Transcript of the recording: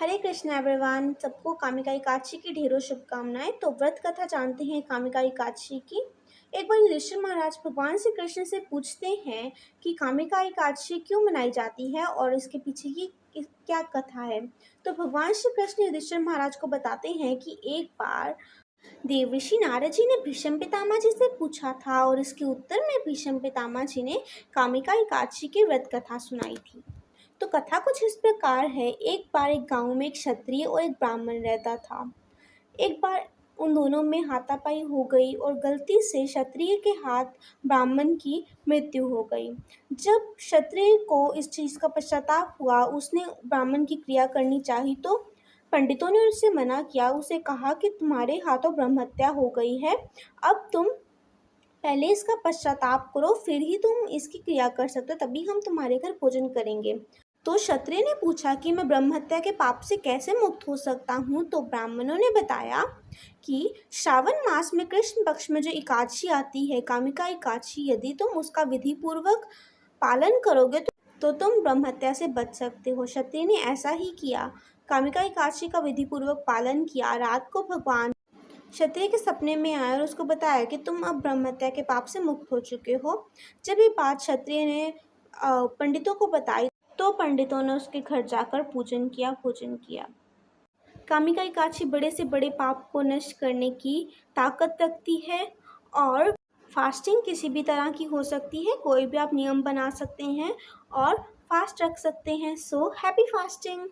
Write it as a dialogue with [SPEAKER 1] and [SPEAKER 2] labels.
[SPEAKER 1] हरे Krishna everyone. सबको कामिका एकादशी की ढेरों शुभकामनाएं। तो व्रत कथा जानते हैं कामिका एकादशी की। एक बार युधिष्ठिर महाराज भगवान श्री कृष्ण से पूछते हैं कि कामिका एकादशी क्यों मनाई जाती है और इसके पीछे की क्या कथा है। तो भगवान श्री कृष्ण युधिष्ठिर महाराज को बताते हैं कि एक बार देवर्षि नारद जी ने भीष्म पितामह जी से पूछा था और इसके उत्तर में भीष्म पितामह जी ने कामिका एकादशी की व्रत कथा सुनाई थी। तो कथा कुछ इस प्रकार है। एक बार एक गांव में एक क्षत्रिय और एक ब्राह्मण रहता था। एक बार उन दोनों में हाथापाई हो गई और गलती से क्षत्रिय के हाथ ब्राह्मण की मृत्यु हो गई। जब क्षत्रिय को इस चीज़ का पश्चाताप हुआ, उसने ब्राह्मण की क्रिया करनी चाहिए, तो पंडितों ने उससे मना किया। उसे कहा कि तुम्हारे हाथों ब्रह्म हत्या हो गई है, अब तुम पहले इसका पश्चाताप करो, फिर ही तुम इसकी क्रिया कर सकते हो, तभी हम तुम्हारे घर भोजन करेंगे। तो क्षत्रिय ने पूछा कि मैं ब्रह्म हत्या के पाप से कैसे मुक्त हो सकता हूँ। तो ब्राह्मणों ने बताया कि श्रावण मास में कृष्ण पक्ष में जो एकादशी आती है, कामिका एकादशी, यदि तुम उसका विधि पूर्वक पालन करोगे तो तुम ब्रह्म हत्या से बच सकते हो। क्षत्रिय ने ऐसा ही किया, कामिका एकादशी का विधि पूर्वक पालन किया। रात को भगवान क्षत्रिय के सपने में आया और उसको बताया कि तुम अब ब्रह्म हत्या के पाप से मुक्त हो चुके हो। जब ये बात क्षत्रिय ने पंडितों को बताई, तो पंडितों ने उसके घर जाकर पूजन किया, भोजन किया। कामिका एकादशी बड़े से बड़े पाप को नष्ट करने की ताकत रखती है और फास्टिंग किसी भी तरह की हो सकती है, कोई भी आप नियम बना सकते हैं और फास्ट रख सकते हैं। So happy fasting.